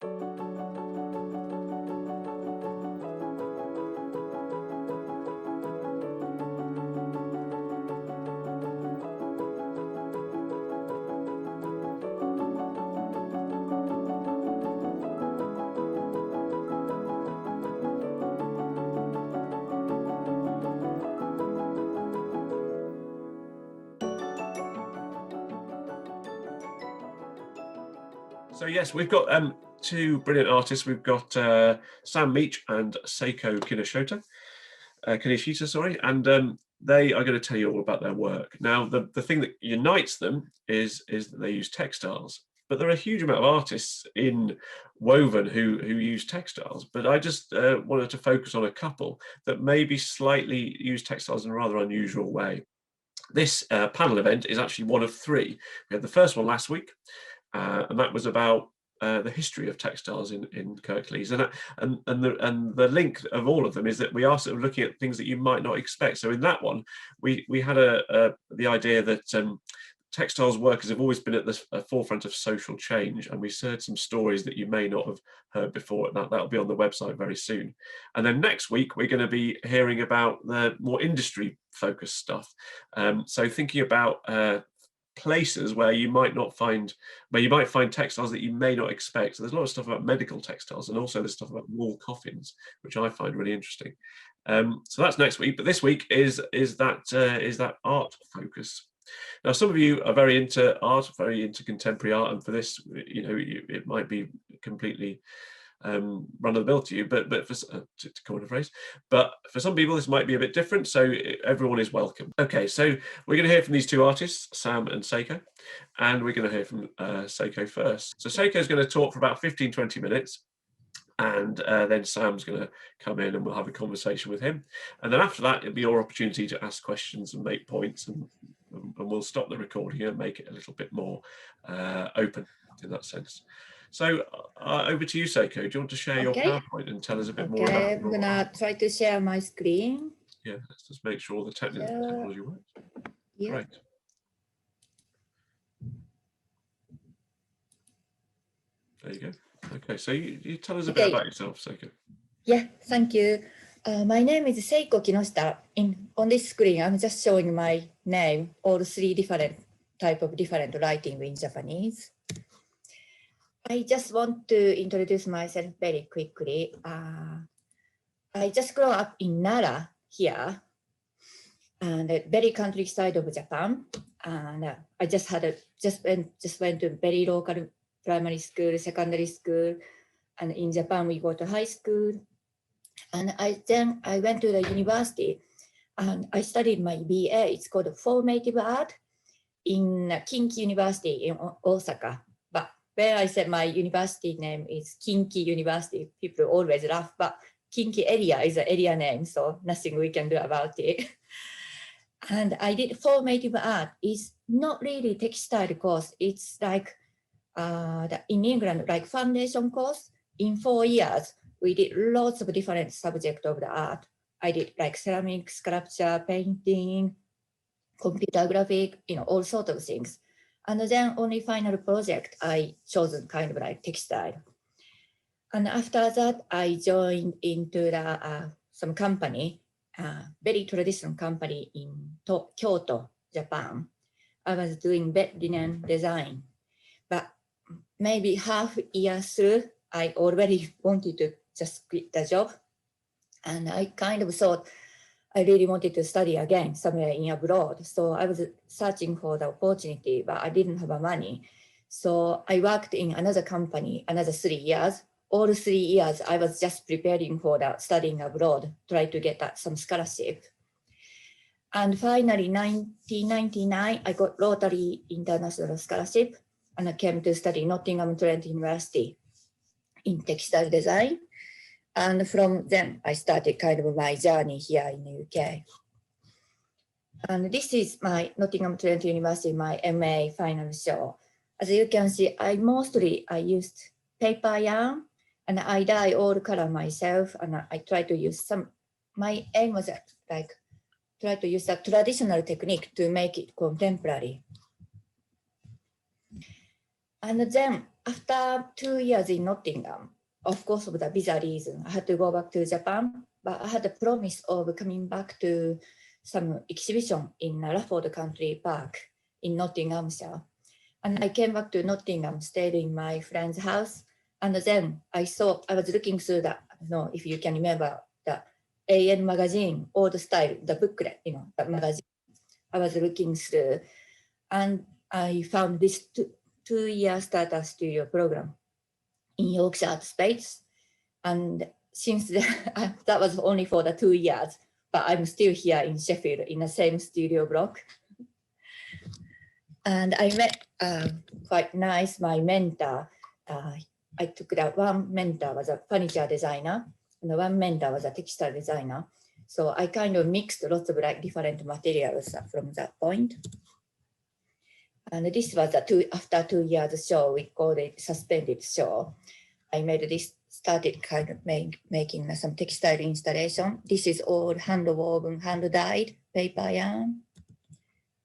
So yes, we've got two brilliant artists. We've got Sam Meech and Seiko Kinoshita, sorry, and they are going to tell you all about their work. Now, the thing that unites them is that they use textiles. But there are a huge amount of artists in woven who use textiles. But I just wanted to focus on a couple that maybe slightly use textiles in a rather unusual way. This panel event is actually one of three. We had the first one last week, and that was about the history of textiles in Kirklees, and the link of all of them is that we are sort of looking at things that you might not expect. So in that one, we had the idea that textiles workers have always been at the forefront of social change, and we heard some stories that you may not have heard before. That'll be on the website very soon. And then next week we're going to be hearing about the more industry focused stuff. So thinking about places where you might find textiles that you may not expect. So there's a lot of stuff about medical textiles, and also there's stuff about wall coffins, which I find really interesting. So that's next week, but this week is that art focus. Now, some of you are very into art, very into contemporary art, and for this, it might be completely run of the mill to you, but for to coin a phrase, but for some people this might be a bit different, so everyone is welcome. Okay, so we're going to hear from these two artists, Sam and Seiko, and we're going to hear from Seiko first. So Seiko is going to talk for about 15-20 minutes, and then Sam's going to come in and we'll have a conversation with him, and then after that it'll be your opportunity to ask questions and make points, and we'll stop the recording and make it a little bit more open in that sense. So over to you, Seiko. Do you want to share your PowerPoint and tell us a bit more about it? I'm gonna try to share my screen. Yeah, let's just make sure the technology works. Yeah. Great. There you go. Okay, so you tell us a bit about yourself, Seiko. Yeah, thank you. My name is Seiko Kinoshita. On this screen, I'm just showing my name, all three different writing in Japanese. I just want to introduce myself very quickly. I just grew up in Nara here, and a very countryside of Japan. And I just went to very local primary school, secondary school, and in Japan we go to high school. And then I went to the university, and I studied my BA. It's called Formative Art in Kinki University in Osaka. But when I said my university name is Kinki University, people always laugh, but Kinki area is an area name, so nothing we can do about it. And I did formative art. It's not really textile course. It's like in England, like foundation course. In 4 years, we did lots of different subjects of the art. I did like ceramic, sculpture, painting, computer graphic, all sorts of things. And then only final project, I chosen kind of like textile. And after that, I joined into some company, very traditional company in Kyoto, Japan. I was doing bed linen design, but maybe half year through, I already wanted to just quit the job. And I kind of thought I really wanted to study again somewhere in abroad. So I was searching for the opportunity, but I didn't have money. So I worked in another company, another 3 years. All 3 years, I was just preparing for the studying abroad, try to get some scholarship. And finally, 1999, I got Rotary International Scholarship, and I came to study Nottingham Trent University in textile design. And from then, I started kind of my journey here in the UK. And this is my Nottingham Trent University, my MA final show. As you can see, I used paper yarn, and I dye all color myself, and I try to use my aim was like, try to use a traditional technique to make it contemporary. And then after 2 years in Nottingham, of course, for the visa reason, I had to go back to Japan, but I had a promise of coming back to some exhibition in Rafford Country Park in Nottinghamshire. And I came back to Nottingham, stayed in my friend's house. And then I was looking through the, if you can remember, the AN magazine, old style, the booklet, the magazine. I was looking through and I found this two-year starter studio program in Yorkshire Space. And since then, that was only for the 2 years, but I'm still here in Sheffield in the same studio block. And I met quite nice, my mentor. I took that one mentor was a furniture designer, and the one mentor was a textile designer. So I kind of mixed lots of like different materials from that point. And this was after 2 years show, we called it suspended show. I made this, started kind of making some textile installation. This is all hand woven, hand dyed paper yarn.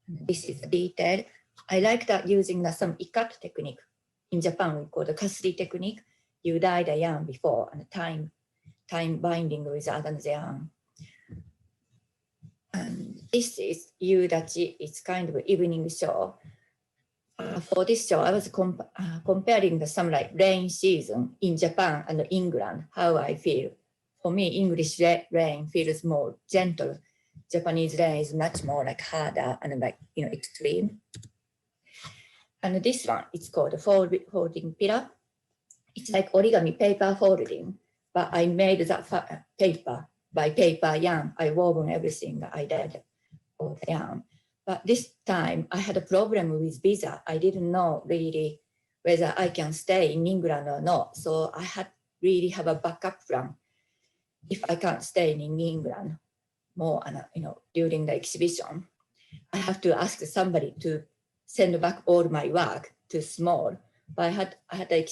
This is detail. I like that using some ikat technique. In Japan, we call the kasri technique. You dye the yarn before and time binding with other yarn. And this is Yudachi. It's kind of evening show. For this show, I was comparing some like rain season in Japan and England, how I feel. For me, English rain feels more gentle. Japanese rain is much more like harder and like, extreme. And this one, it's called folding pillar. It's like origami paper folding, but I made that paper by paper yarn. I woven everything I did for the yarn. But this time I had a problem with visa. I didn't know really whether I can stay in England or not. So I had really have a backup plan if I can't stay in England more, during the exhibition. I have to ask somebody to send back all my work to small. But I had the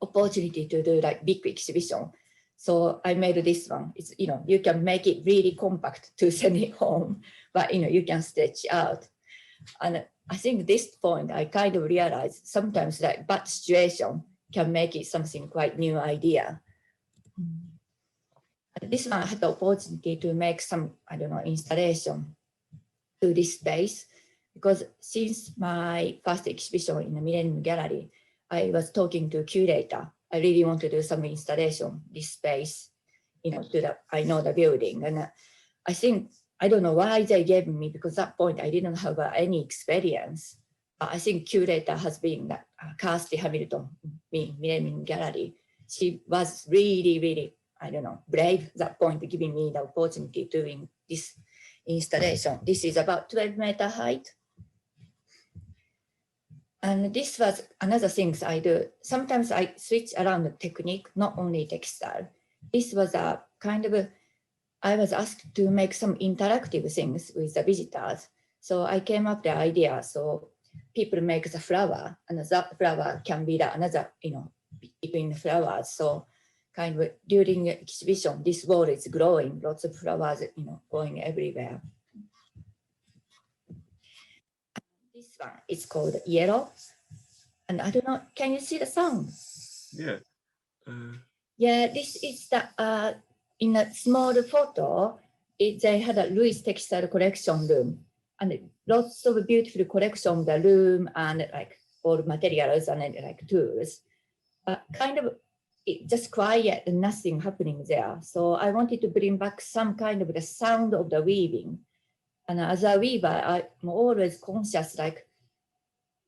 opportunity to do like big exhibition. So I made this one. It's, you can make it really compact to send it home, but you can stretch out. And I think this point, I kind of realized sometimes like bad situation can make it something quite new idea. And this one I had the opportunity to make some, installation to this space, because since my first exhibition in the Millennium Gallery, I was talking to a curator. I really want to do some installation, this space, I know the building. And I don't know why they gave me, because at that point I didn't have any experience. I think curator has been Kirsty Hamilton in Millennium Gallery. She was really, really, brave at that point, giving me the opportunity to doing this installation. This is about 12-meter height. And this was another thing I do. Sometimes I switch around the technique, not only textile. This was a kind of, I was asked to make some interactive things with the visitors. So I came up with the idea. So people make the flower, and that flower can be another, between the flowers. So kind of during the exhibition, this wall is growing, lots of flowers, going everywhere. This one is called Yellow. And I don't know, can you see the sound? Yeah. Yeah, this is the, in a small photo, they had a Louis Textile collection room, and lots of beautiful collection, the room and like all materials and like tools. Kind of just quiet and nothing happening there. So I wanted to bring back some kind of the sound of the weaving. And as a weaver, I'm always conscious like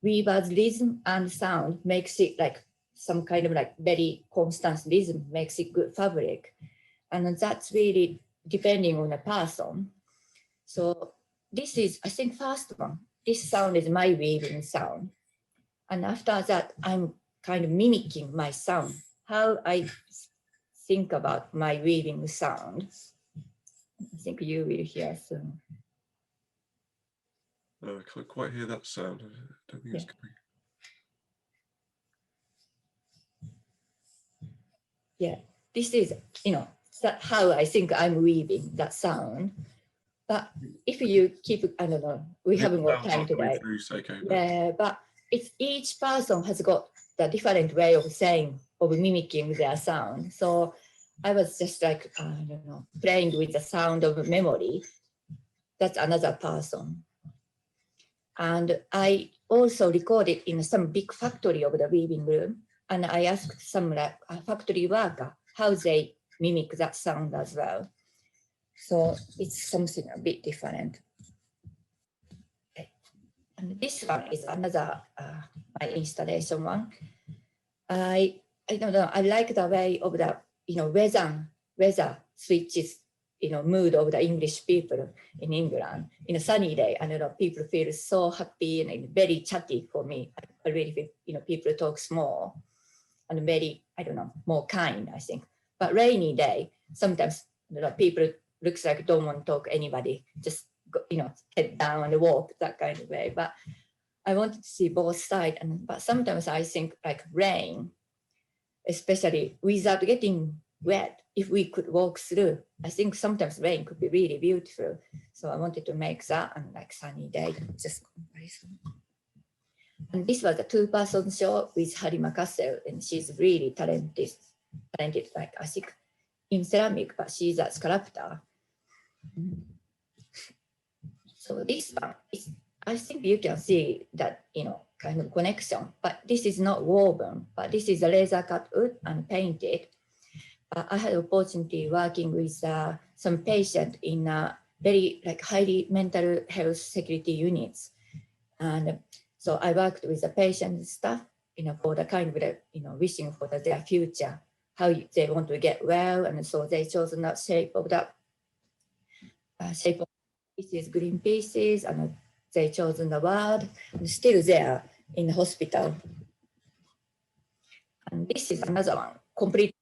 weaver's rhythm and sound makes it like some kind of like very constant rhythm, makes it good fabric. And that's really depending on the person. So this is, I think, first one. This sound is my weaving sound. And after that, I'm kind of mimicking my sound, how I think about my weaving sound. I think you will hear soon. Oh, I can't quite hear that sound. I don't think it's coming. Yeah, this is, how I think I'm weaving that sound. But if you keep, I don't know, we haven't got time today. Through Seiko, Yeah, but it's each person has got the different way of saying, of mimicking their sound. So I was just like, I don't know, playing with the sound of memory. That's another person. And I also recorded in some big factory of the weaving room. And I asked some like a factory worker how they mimic that sound as well. So it's something a bit different. Okay. And this one is another my installation one. I don't know. I like the way of the weather switches mood of the English people in England. In a sunny day, and people feel so happy and very chatty for me. I really feel people talk more and very more kind. I think. But rainy day, sometimes people looks like don't want to talk to anybody. Just head down and walk that kind of way. But I wanted to see both sides, but sometimes I think like rain, especially without getting wet, if we could walk through, I think sometimes rain could be really beautiful. So I wanted to make that on like sunny day, just comparison. And this was a two-person show with Harima Castle, and she's really talented, like I think in ceramic, but she's a sculptor. So this one is, I think you can see that, kind of connection, but this is not woven, but this is a laser cut wood and painted. I had opportunity working with some patient in very like highly mental health security units. And so I worked with the patient staff, for the kind of, wishing for their future, how they want to get well. And so they chose the shape of the shape of pieces, green pieces, and they chosen the word, and still there in the hospital. And this is another one, completely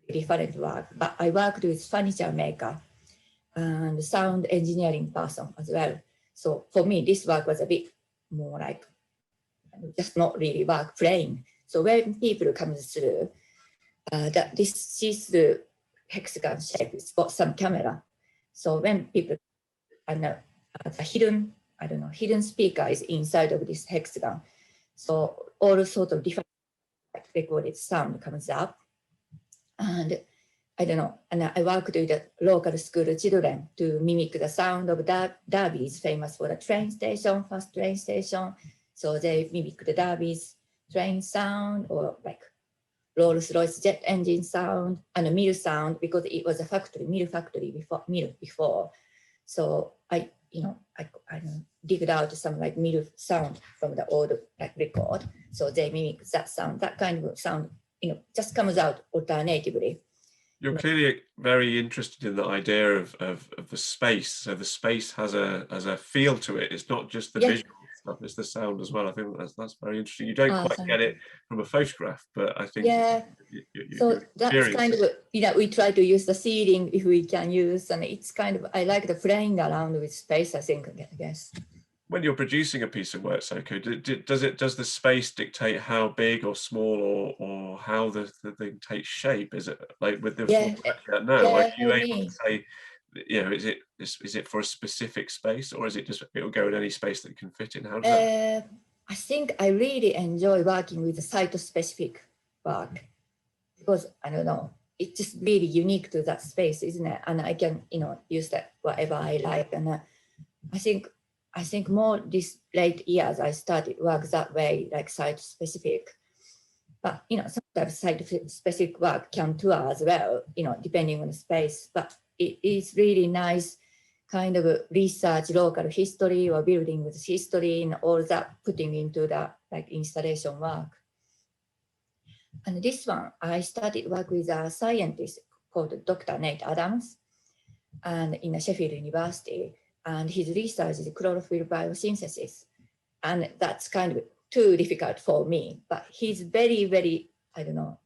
different work, but I worked with furniture maker and sound engineering person as well. So for me, this work was a bit more like just not really work playing. So when people come through, that this see-through hexagon shape is got some camera. So when people, the hidden speaker is inside of this hexagon. So all sorts of different recorded sound comes up. And I don't know, and I worked with the local school children to mimic the sound of Derby is famous for the train station, fast train station. So they mimic the Derby's train sound, or like Rolls-Royce jet engine sound and a mill sound, because it was a mill factory before. So I digged out some like mill sound from the old like record. So they mimic that sound, that kind of sound, just comes out alternatively. You're clearly very interested in the idea of the space. So the space has a feel to it. It's not just the visual stuff, it's the sound as well. I think that's very interesting. You don't quite get it from a photograph, but I think so that's kind of we try to use the ceiling if we can use, and it's kind of, I like the playing around with space, I think, I guess. When you're producing a piece of work, Seiko, does the space dictate how big or small or how the thing takes shape? Is it like with the now? Are you able to say, is it for a specific space, or is it just it'll go in any space that can fit in? How does that? I think I really enjoy working with the site-specific work, because I don't know, it's just really unique to that space, isn't it? And I can use that whatever I like, and I think more this late years I started work that way, like site-specific. But sometimes site-specific work can tour as well, depending on the space. But it is really nice kind of research local history or building with history and all that, putting into the like installation work. And this one, I started work with a scientist called Dr. Nate Adams, and in Sheffield University. And his research is chlorophyll biosynthesis. And that's kind of too difficult for me, but he's very, very,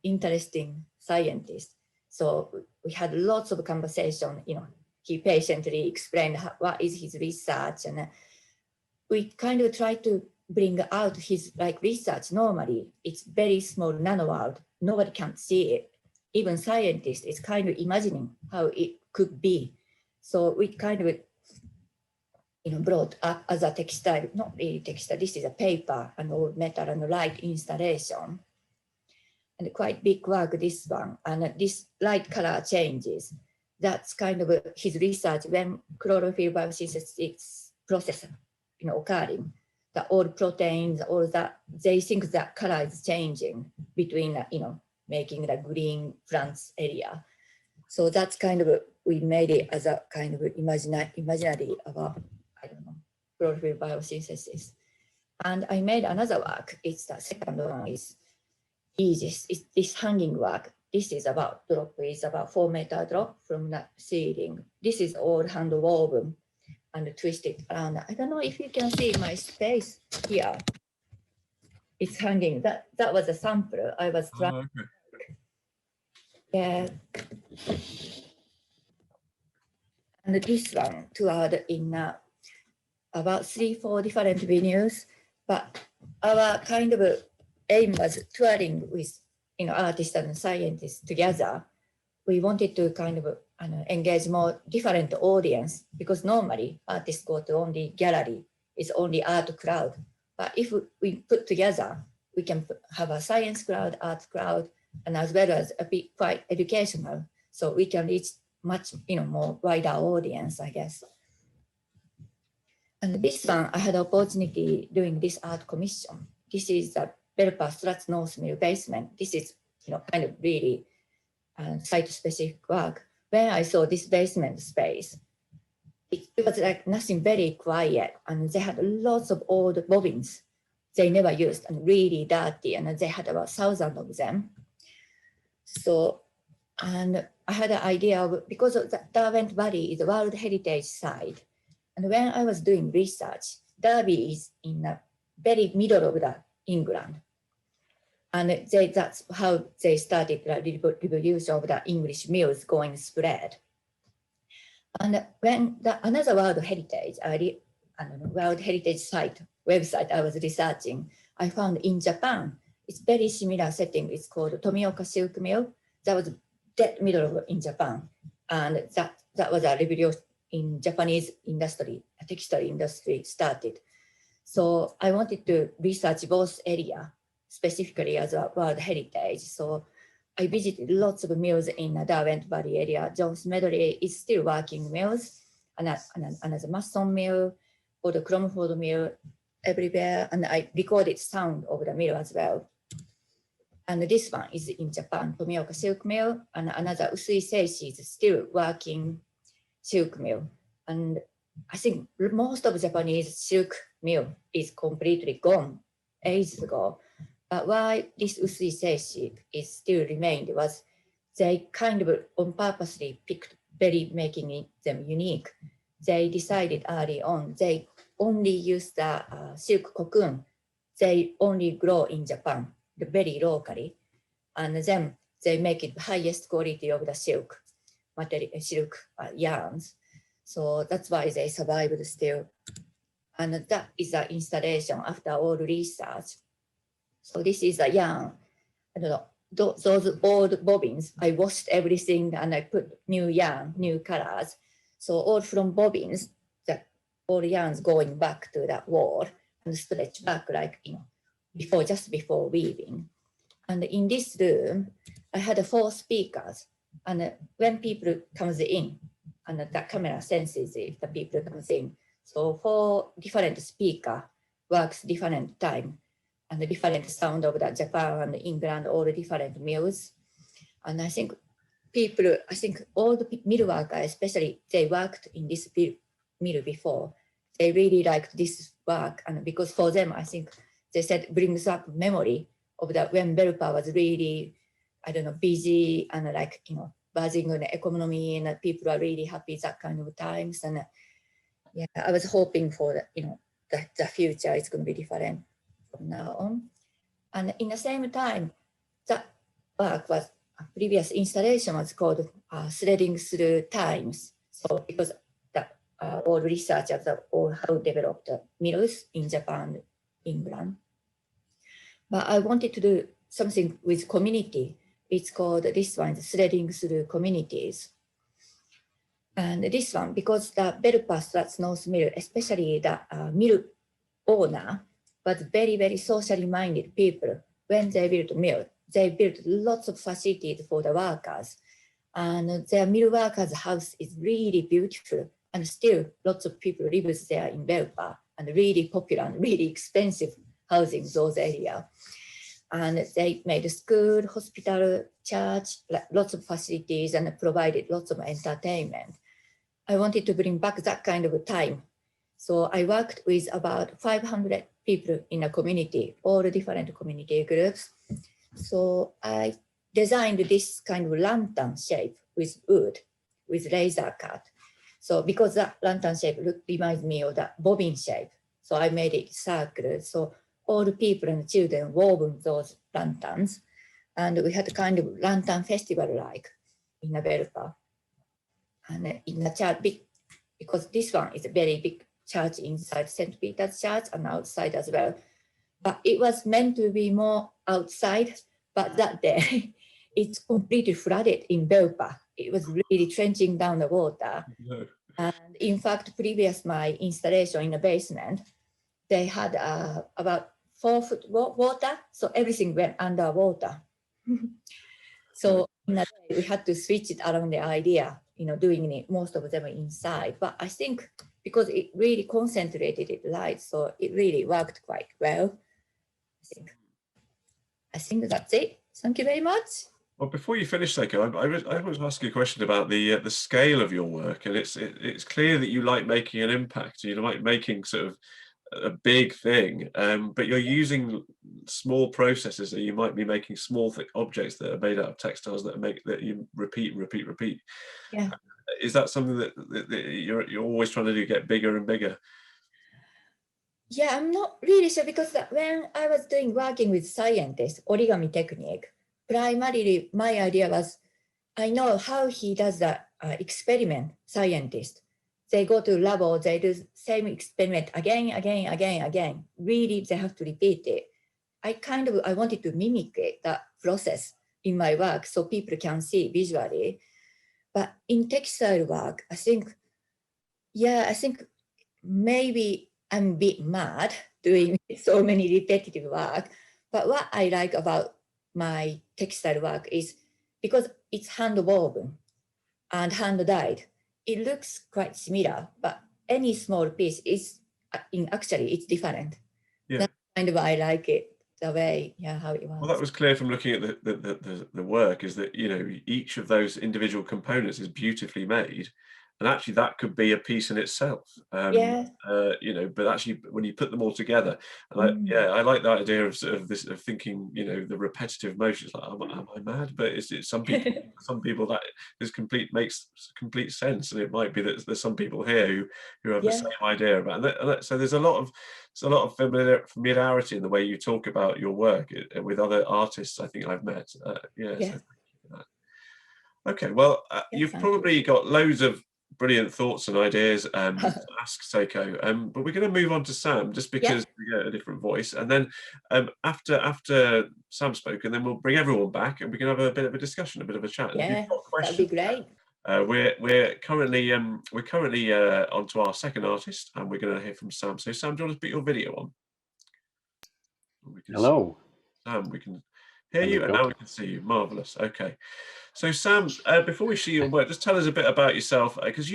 interesting scientist. So we had lots of conversation, he patiently explained what is his research, and we kind of try to bring out his research. Normally, it's very small nano world. Nobody can see it. Even scientists is kind of imagining how it could be. So we kind of brought up as a textile, not really textile, this is a paper and old metal and light installation. And quite big work, this one, and this light color changes. That's kind of his research when chlorophyll biosynthesis process, occurring. The old proteins, all that, they think that color is changing between, making the green plants area. So that's kind of, we made it as a kind of imaginary about, I don't know, chlorophyll biosynthesis. And I made another work. It's the second one is easiest. It's this hanging work. This is about drop, is about 4-meter drop from the ceiling. This is all hand woven and twisted around. I don't know if you can see my space here. It's hanging. That was a sample. I was trying. Oh, okay. Yeah. And this one toured in about 3-4 different venues, but our kind of aim was touring with artists and scientists together. We wanted to kind of engage more different audience because normally artists go to only gallery, it's only art crowd. But if we put together, we can have a science crowd, art crowd, and as well as a bit quite educational. So we can reach much more wider audience, I guess. And this one, I had opportunity doing this art commission. This is the Belpa Struts North Mill basement. This is kind of really site-specific work. When I saw this basement space, it was like nothing, very quiet, and they had lots of old bobbins they never used and really dirty, and they had about 1,000 of them. So, and I had an idea of, because of the Derwent Valley is a World Heritage Site, and when I was doing research, Derby is in the very middle of the England. And that's how they started the revolution of the English mills going spread. And when another World Heritage, World Heritage Site website I was researching, I found in Japan, it's very similar setting. It's called Tomioka Silk Mill. That was dead middle of in Japan. And that was a revolution in Japanese industry, textile industry started. So I wanted to research both areas, specifically as a World Heritage. So I visited lots of mills in the Derwent Valley area. Jones Medley is still working mills, and as a Mason mill or the Cromford mill everywhere. And I recorded sound of the mill as well. And this one is in Japan, Tomioka Silk Mill, and another Usui Seishi is still working silk mill. And I think most of Japanese silk mill is completely gone ages ago. But why this Usui Seishi is still remained was they kind of on purposely picked making them unique. They decided early on, they only use the silk cocoon. They only grow in Japan, very locally. And then they make it highest quality of the silk material, silk yarns. So that's why they survived still. And that is the installation after all research. So this is a yarn. I don't know, those old bobbins, I washed everything and I put new yarn, new colors. So all from bobbins, all yarns going back to that wall and stretch back like, just before weaving. And in this room, I had 4 speakers. And when people comes in, and the camera senses if the people comes in. So 4 different speaker works different time and the different sound of the Japan and England, all the different mills. And I think all the mill workers, especially they worked in this mill before, they really liked this work. And because for them, I think they said brings up memory of that when Belpa was really, busy and buzzing on the economy and people are really happy that kind of times. And yeah, I was hoping for the future is going to be different from now on. And in the same time, that work was a previous installation was called Threading Through Times. So because all researchers all have developed mills in Japan, England. But I wanted to do something with community. It's called, this one, Threading Through Communities. And this one, because the Belfast, that's North Mill, especially the mill owner, was very, very socially minded people. When they built mill, they built lots of facilities for the workers. And their mill workers' house is really beautiful. And still lots of people live there in Belpa, and really popular and really expensive housing those areas. And they made a school, hospital, church, lots of facilities, and provided lots of entertainment. I wanted to bring back that kind of time. So I worked with about 500 people in a community, all different community groups. So I designed this kind of lantern shape with wood, with laser cut. So because that lantern shape reminds me of the bobbin shape, so I made it circular. So all the people and children wove those lanterns, and we had a kind of lantern festival like in Belpa. And in the church, because this one is a very big church inside St. Peter's Church and outside as well. But it was meant to be more outside, but that day it's completely flooded in Belpa. It was really trenching down the water. No. And in fact, previous my installation in the basement, they had about 4 foot water, so everything went underwater. So in a day, we had to switch it around the idea, doing it, most of them inside. But I think because it really concentrated it light, so it really worked quite well. I think that's it. Thank you very much. Well, before you finish, Seiko, I was asking a question about the scale of your work, and it's clear that you like making an impact. You like making sort of a big thing, but you're using small processes. So you might be making small objects that are made out of textiles that you repeat. Yeah. Is that something that you're always trying to do, get bigger and bigger? Yeah, I'm not really sure because when I was working with scientists, origami technique, primarily my idea was, I know how he does the experiment, scientist. They go to lab, they do same experiment again. Really, they have to repeat it. I wanted to mimic it, that process in my work so people can see visually. But in textile work, I think maybe I'm a bit mad doing so many repetitive work. But what I like about my textile work is because it's hand woven and hand dyed, it looks quite similar, but any small piece is actually it's different. Yeah. That's kind of I like it the way, how it was. Well, that was clear from looking at the work, is that each of those individual components is beautifully made, and actually that could be a piece in itself. Yeah. But actually when you put them all together, and I like that idea of sort of this of thinking, the repetitive motions. Like, am I mad? But it's some people that makes complete sense, and it might be that there's some people here who have the same idea about it. So there's a lot of familiarity in the way you talk about your work with other artists I think I've met. So thank you for that. Okay, well, you've probably got loads of brilliant thoughts and ideas to ask Seiko, but we're going to move on to Sam just because we get a different voice, and then after Sam spoke, and then we'll bring everyone back and we can have a bit of a discussion, a bit of a chat. Yeah, that'd be great. We're currently on to our second artist, and we're going to hear from Sam. So Sam, do you want to put your video on? Hello. Sam, we can hear you, and now we can see you. Marvelous. Okay. So Sam, before we see your work, just tell us a bit about yourself, because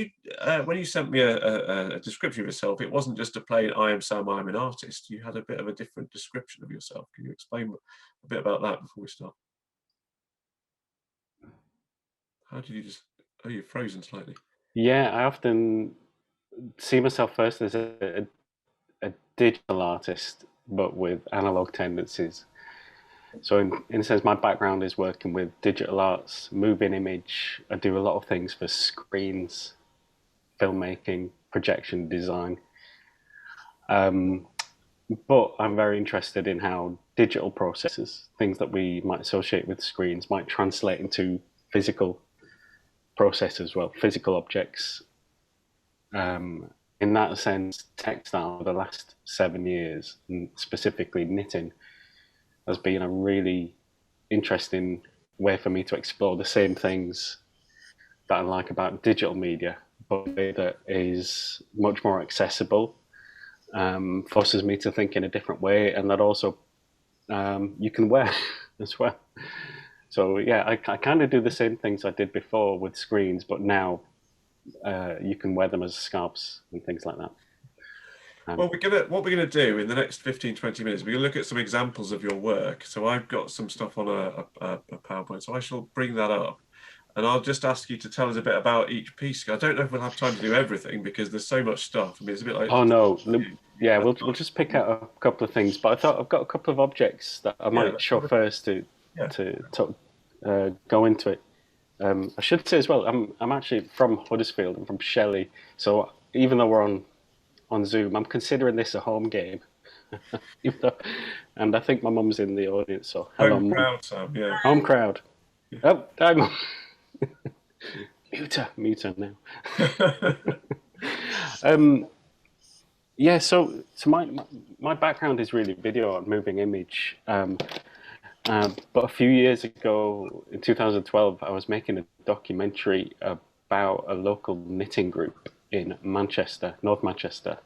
when you sent me a description of yourself, it wasn't just a plain "I am Sam, I'm an artist." You had a bit of a different description of yourself. Can you explain a bit about that before we start? How did you just? Oh, you're frozen slightly. Yeah, I often see myself first as a digital artist, but with analog tendencies. So in a sense, my background is working with digital arts, moving image. I do a lot of things for screens, filmmaking, projection design. But I'm very interested in how digital processes, things that we might associate with screens, might translate into physical process as well, physical objects. In that sense, textile for the last 7 years, and specifically knitting, has been a really interesting way for me to explore the same things that I like about digital media, but in a way that is much more accessible, forces me to think in a different way, and that also you can wear as well. So yeah, I kind of do the same things I did before with screens, but now you can wear them as scarves and things like that. Well, what we're gonna do in the next 15, 20 minutes, we're gonna look at some examples of your work. So I've got some stuff on a PowerPoint, so I shall bring that up, and I'll just ask you to tell us a bit about each piece. I don't know if we'll have time to do everything because there's so much stuff. I mean, it's a bit like. Oh no, yeah, we'll just pick out a couple of things. But I thought I've got a couple of objects that I might show first to go into it. I should say as well, I'm actually from Huddersfield. I'm from Shelley, so even though we're on Zoom, I'm considering this a home game. And I think my mum's in the audience, so hello, Home crowd, Sam. Yeah. Home crowd. Oh, hang on. Mute her now. Yeah, so my background is really video and moving image. But a few years ago, in 2012, I was making a documentary about a local knitting group in Manchester, North Manchester,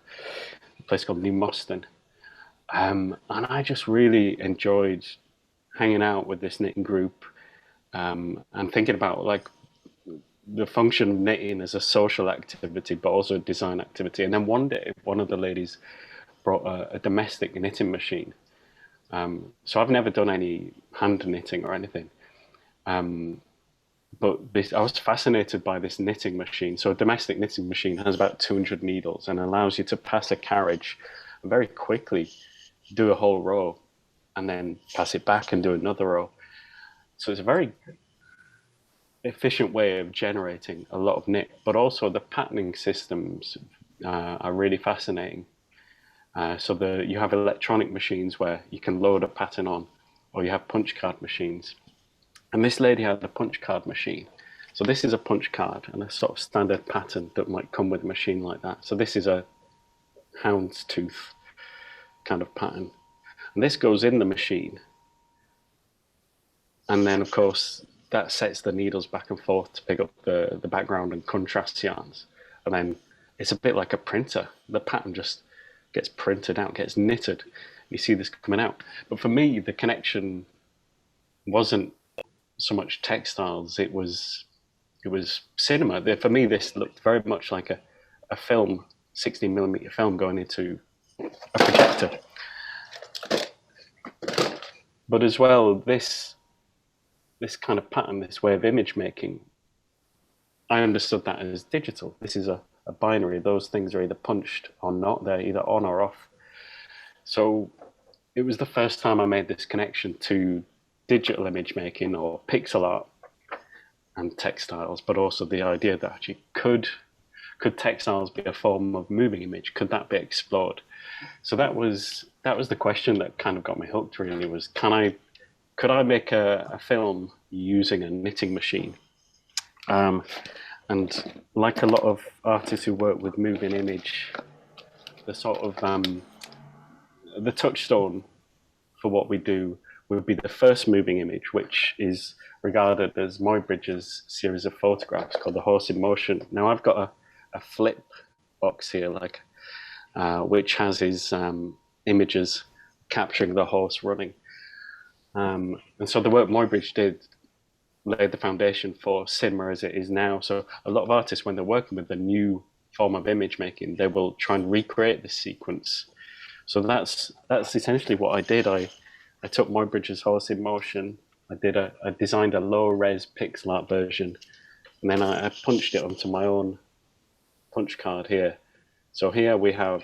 a place called New Moston. And I just really enjoyed hanging out with this knitting group and thinking about like the function of knitting as a social activity, but also a design activity. And then one day, one of the ladies brought a domestic knitting machine. So I've never done any hand knitting or anything. But I was fascinated by this knitting machine. So a domestic knitting machine has about 200 needles and allows you to pass a carriage and very quickly do a whole row and then pass it back and do another row. So it's a very efficient way of generating a lot of knit, but also the patterning systems are really fascinating. So you have electronic machines where you can load a pattern on, or you have punch card machines. And this lady had a punch card machine. So this is a punch card and a sort of standard pattern that might come with a machine like that. So this is a houndstooth kind of pattern. And this goes in the machine. And then, of course, that sets the needles back and forth to pick up the background and contrast yarns. And then it's a bit like a printer. The pattern just gets printed out, gets knitted. You see this coming out. But for me, the connection wasn't so much textiles, it was cinema. For me, this looked very much like a film, 16mm film going into a projector. But as well, this kind of pattern, this way of image making, I understood that as digital. This is a binary. Those things are either punched or not. They're either on or off. So it was the first time I made this connection to digital image making or pixel art and textiles, but also the idea that actually could textiles be a form of moving image? Could that be explored? So that was the question that kind of got me hooked. Really, was could I make a film using a knitting machine? And like a lot of artists who work with moving image, the sort of the touchstone for what we do would be the first moving image, which is regarded as Muybridge's series of photographs called The Horse in Motion. Now I've got a flip box here, which has his images capturing the horse running. And so the work Muybridge did laid the foundation for cinema as it is now. So a lot of artists, when they're working with a new form of image making, they will try and recreate this sequence. So that's essentially what I did. I took Muybridge's Horse in Motion. I designed a low res pixel art version, and then I punched it onto my own punch card here. So here we have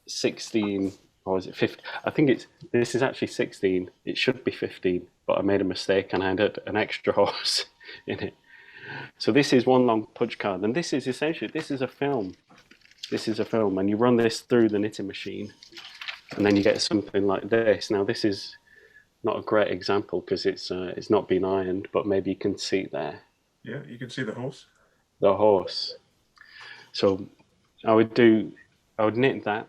16, or is it 15? I think this is actually 16. It should be 15, but I made a mistake and I had an extra horse in it. So this is one long punch card, and this is a film. This is a film, and you run this through the knitting machine, and then you get something like this. Now this is not a great example because it's not been ironed, but maybe you can see it there. Yeah, you can see the horse. The horse. So I would knit that,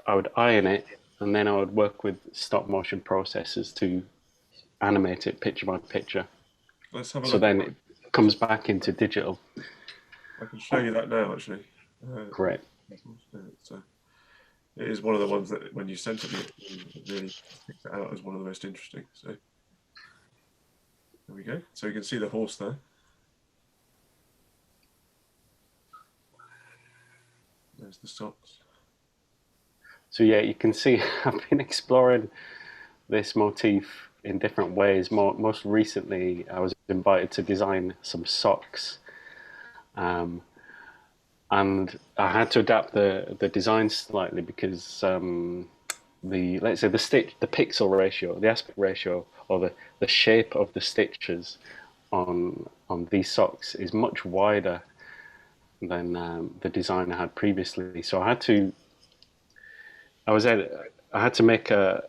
I would iron it, and then I would work with stop motion processors to animate it picture by picture. Let's have a look. So then it comes back into digital. I can show you that now, actually. Great. So it is one of the ones that when you sent it, it really picked it out as one of the most interesting. So there we go. So you can see the horse there. There's the socks. So yeah, you can see I've been exploring this motif in different ways. Most recently, I was invited to design some socks, and I had to adapt the design slightly because let's say the pixel ratio, the aspect ratio, or the shape of the stitches on these socks is much wider than the design I had previously. So I had to make a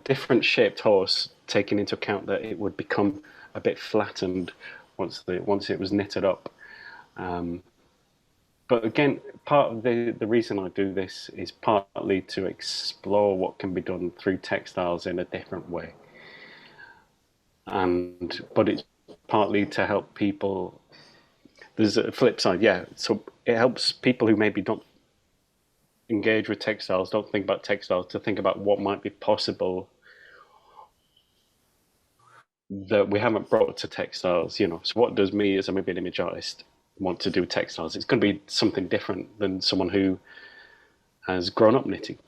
different shaped horse, taking into account that it would become a bit flattened once it was knitted up. But again, part of the reason I do this is partly to explore what can be done through textiles in a different way, but it's partly to help people. There's a flip side, yeah. So it helps people who maybe don't engage with textiles, don't think about textiles, to think about what might be possible that we haven't brought to textiles. So what does me as a moving image artist want to do with textiles? It's going to be something different than someone who has grown up knitting.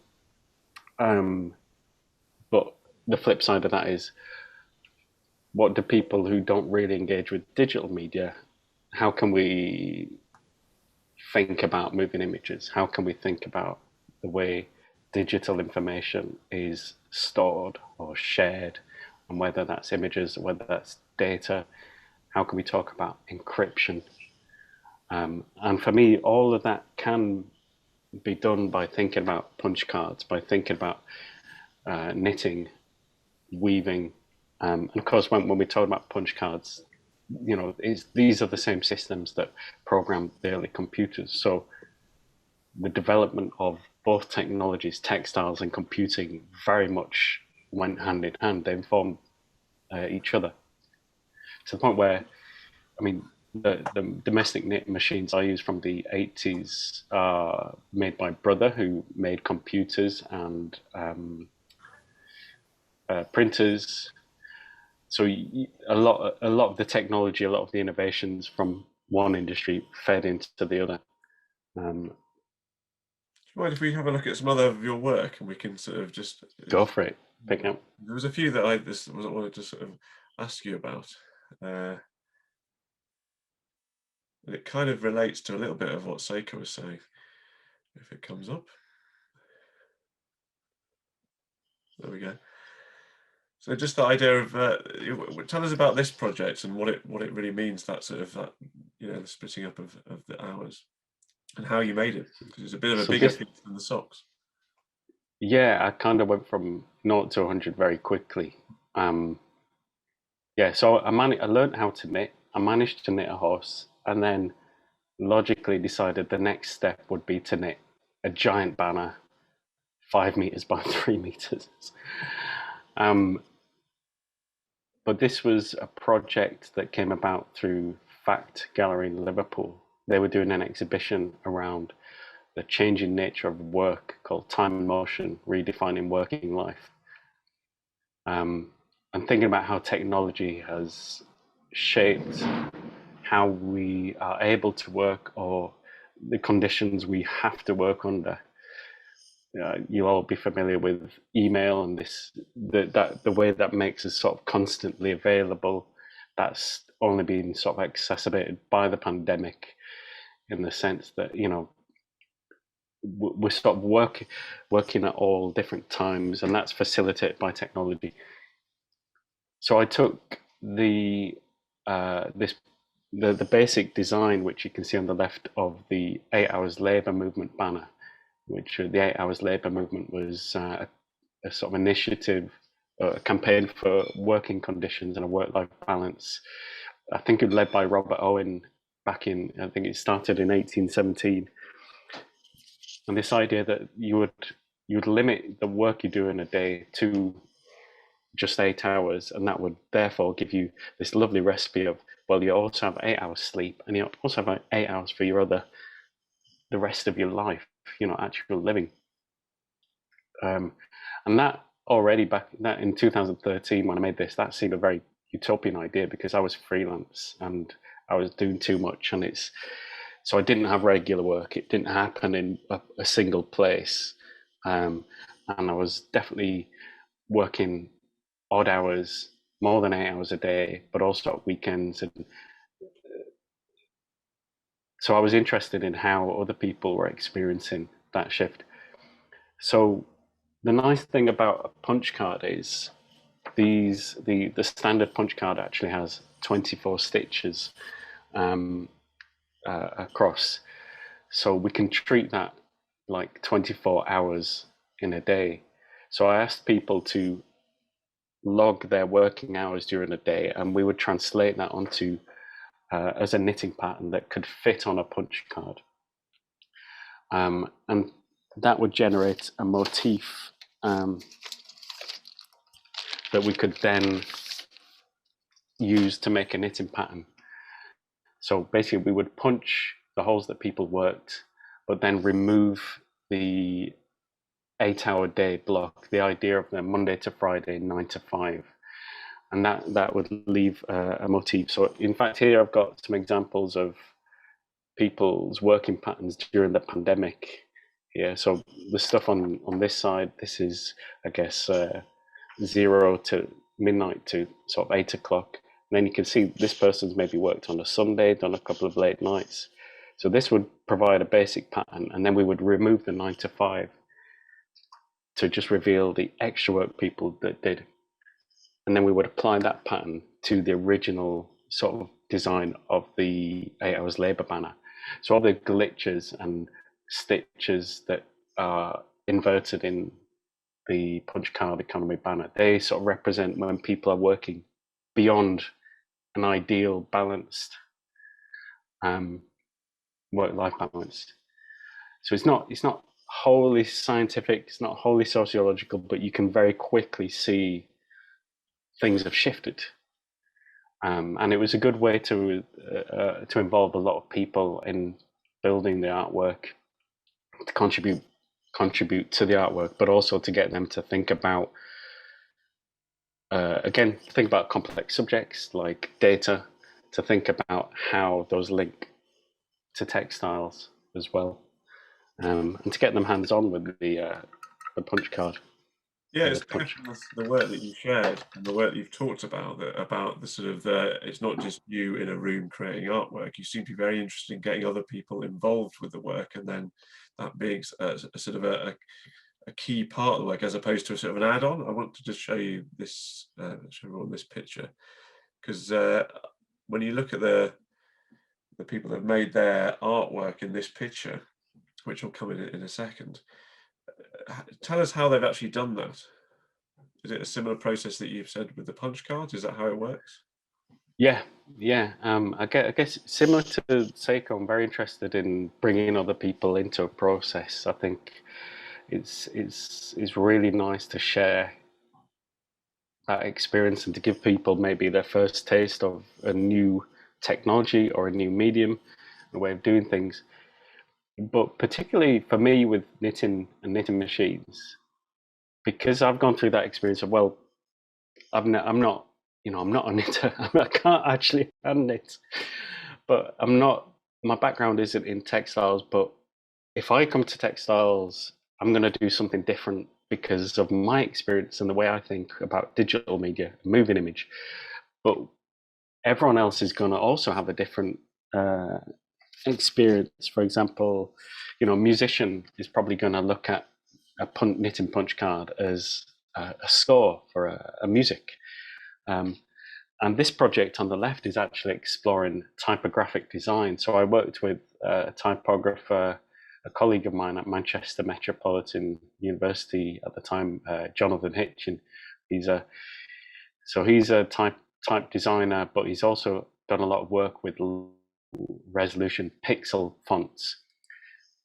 But the flip side of that is, what do people who don't really engage with digital media, how can we think about moving images? How can we think about the way digital information is stored or shared, and whether that's images, whether that's data? How can we talk about encryption? And for me, all of that can be done by thinking about punch cards, by thinking about knitting, weaving. And of course, when we talk about punch cards, these are the same systems that programmed the early computers. So the development of both technologies, textiles and computing, very much went hand in hand. They informed each other to the point where, I mean, the domestic knit machines I use from the 80s are made by brother, who made computers and printers. So a lot of the technology, a lot of the innovations from one industry fed into the other. Do you mind if we have a look at some other of your work, and we can sort of just go for it, pick up? There was a few that I wanted to sort of ask you about. It kind of relates to a little bit of what Seiko was saying. If it comes up, there we go. So just the idea of tell us about this project and what it really means, that sort of the splitting up of the hours, and how you made it, because it's a bit of a bigger piece than the socks. Yeah, I kind of went from 0 to 100 very quickly. So I learned how to knit. I managed to knit a horse, and then logically decided the next step would be to knit a giant banner, 5 meters by 3 meters. But this was a project that came about through Fact Gallery in Liverpool. They were doing an exhibition around the changing nature of work called Time and Motion, Redefining Working Life. And thinking about how technology has shaped how we are able to work, or the conditions we have to work under. You'll all be familiar with email and the way that makes us sort of constantly available. That's only been sort of exacerbated by the pandemic, in the sense that we're sort of working at all different times, and that's facilitated by technology. So I took the basic design, which you can see on the left, of the 8 Hours Labour Movement banner, which the 8 Hours Labour Movement was a sort of initiative, a campaign for working conditions and a work-life balance. I think it was led by Robert Owen back in, I think it started in 1817. And this idea that you would limit the work you do in a day to just 8 hours, and that would therefore give you this lovely recipe of, well, you also have 8 hours sleep, and you also have 8 hours for the rest of your life, actual living. And that already back that in 2013 when I made this, that seemed a very utopian idea because I was freelance and I was doing too much, and so I didn't have regular work. It didn't happen in a single place, and I was definitely working odd hours, more than 8 hours a day, but also at weekends. And so I was interested in how other people were experiencing that shift. So the nice thing about a punch card is the standard punch card actually has 24 stitches across. So we can treat that like 24 hours in a day. So I asked people to log their working hours during a day, and we would translate that onto as a knitting pattern that could fit on a punch card. And that would generate a motif that we could then use to make a knitting pattern. So basically we would punch the holes that people worked, but then remove the 8-hour day block, the idea of the Monday to Friday, 9 to 5. And that would leave a motif. So in fact, here I've got some examples of people's working patterns during the pandemic. Yeah, so the stuff on this side, this is, I guess, 0 to midnight to sort of 8 o'clock. And then you can see this person's maybe worked on a Sunday, done a couple of late nights. So this would provide a basic pattern, and then we would remove the 9 to 5 to just reveal the extra work people that did. And then we would apply that pattern to the original sort of design of the 8 hours labor banner. So all the glitches and stitches that are inverted in the punch card economy banner, they sort of represent when people are working beyond an ideal balanced work-life balance. So it's not wholly scientific, it's not wholly sociological, but you can very quickly see things have shifted. And it was a good way to involve a lot of people in building the artwork, to contribute to the artwork, but also to get them to think about think about complex subjects like data, to think about how those link to textiles as well, and to get them hands-on with the punch card. Yeah, it's the work that you shared and the work that you've talked about the sort of it's not just you in a room creating artwork. You seem to be very interested in getting other people involved with the work, and then that being a sort of a key part of the work as opposed to a sort of an add-on. I want to just show you this, show everyone this picture, because when you look at the people that have made their artwork in this picture, which will come in a second, tell us how they've actually done that. Is it a similar process that you've said with the punch cards? Is that how it works? Yeah. I guess similar to Seiko, I'm very interested in bringing other people into a process. I think it's really nice to share that experience and to give people maybe their first taste of a new technology or a new medium, a way of doing things. But particularly for me with knitting and knitting machines, because I've gone through that experience of, well, I'm not a knitter. I can't actually hand knit, but my background isn't in textiles. But if I come to textiles, I'm going to do something different because of my experience and the way I think about digital media, moving image. But everyone else is going to also have a different experience. For example, a musician is probably going to look at a knitting punch card as a score for a music. And this project on the left is actually exploring typographic design. So I worked with a typographer, a colleague of mine at Manchester Metropolitan University at the time, Jonathan Hitchin. He's a type designer, but he's also done a lot of work with resolution pixel fonts.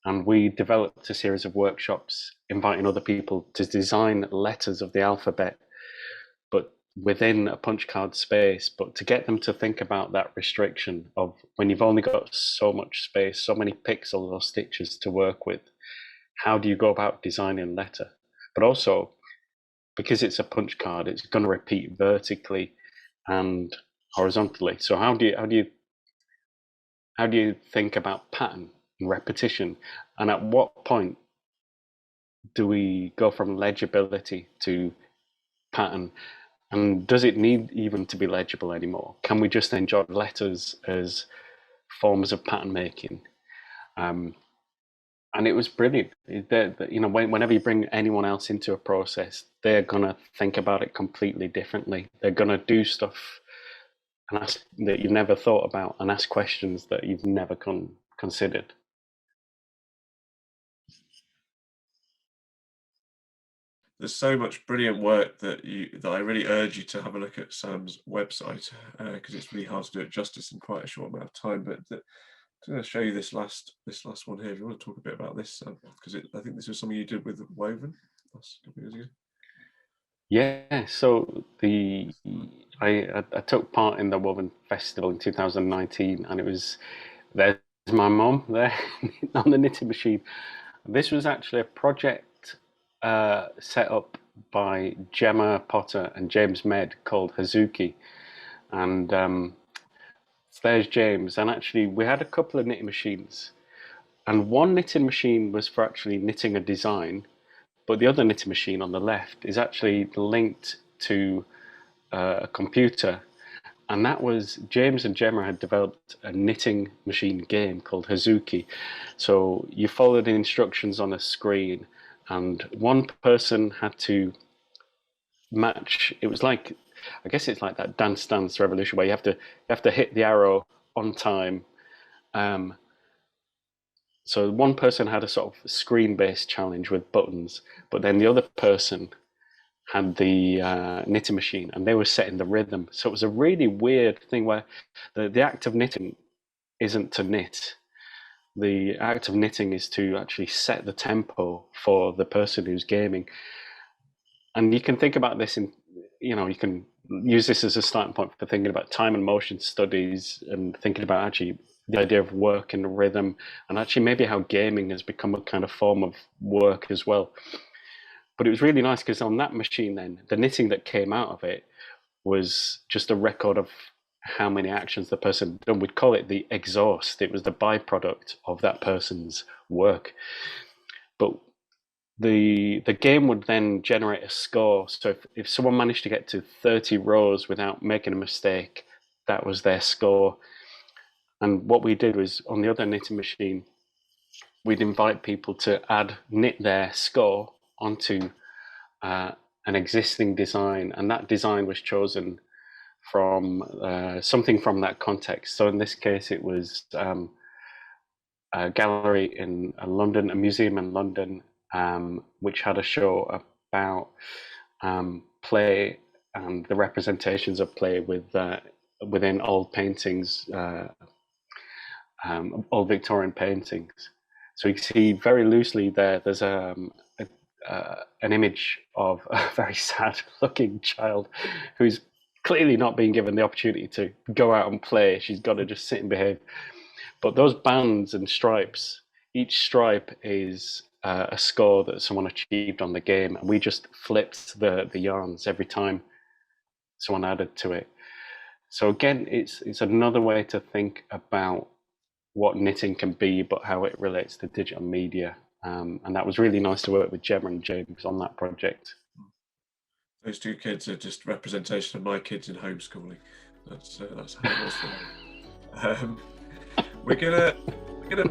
And we developed a series of workshops inviting other people to design letters of the alphabet, but within a punch card space, but to get them to think about that restriction of when you've only got so much space, so many pixels or stitches to work with, how do you go about designing a letter? But also, because it's a punch card, it's going to repeat vertically and horizontally. So how do you think about pattern and repetition? And at what point do we go from legibility to pattern? And does it need even to be legible anymore? Can we just enjoy letters as forms of pattern making? And it was brilliant. Whenever you bring anyone else into a process, they're gonna think about it completely differently. They're gonna do stuff and ask that you've never thought about, and ask questions that you've never considered. There's so much brilliant work that I really urge you to have a look at Sam's website, because it's really hard to do it justice in quite a short amount of time. But I'm going to show you this last one here. If you want to talk a bit about this, because I think this was something you did with Woven last couple of years ago. Yeah, so I took part in the Woven Festival in 2019, and there's my mum there on the knitting machine. This was actually a project set up by Gemma Potter and James Med called Hazuki, and there's James. And actually, we had a couple of knitting machines, and one knitting machine was for actually knitting a design, but the other knitting machine on the left is actually linked to a computer. And that was James and Gemma had developed a knitting machine game called Hazuki. So you follow the instructions on a screen, and one person had to match. It was like, I guess it's like that Dance Dance Revolution where you have to hit the arrow on time. So one person had a sort of screen-based challenge with buttons, but then the other person had the knitting machine, and they were setting the rhythm. So it was a really weird thing where the act of knitting isn't to knit. The act of knitting is to actually set the tempo for the person who's gaming. And you can think about this you can use this as a starting point for thinking about time and motion studies, and thinking about actually the idea of work and rhythm, and actually maybe how gaming has become a kind of form of work as well. But it was really nice because on that machine then, the knitting that came out of it was just a record of how many actions the person had done. We'd call it the exhaust. It was the byproduct of that person's work. But the game would then generate a score. So if someone managed to get to 30 rows without making a mistake, that was their score. And what we did was, on the other knitting machine, we'd invite people to knit their score onto an existing design, and that design was chosen from something from that context. So in this case, it was a gallery in London, a museum in London, which had a show about play and the representations of play within old paintings, old Victorian paintings. So you can see very loosely there's an image of a very sad-looking child who's clearly not being given the opportunity to go out and play. She's got to just sit and behave. But those bands and stripes, each stripe is a score that someone achieved on the game, and we just flipped the yarns every time someone added to it. So again, it's another way to think about what knitting can be, but how it relates to digital media. And that was really nice to work with Gemma and James on that project. Those two kids are just representation of my kids in homeschooling. That's how it was for me. We're gonna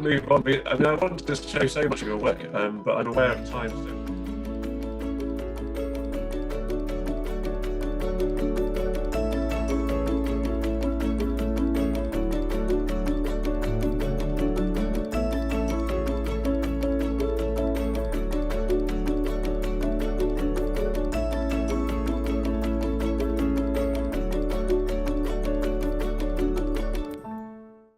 move on. I wanted to show so much of your work, but I'm aware of time. So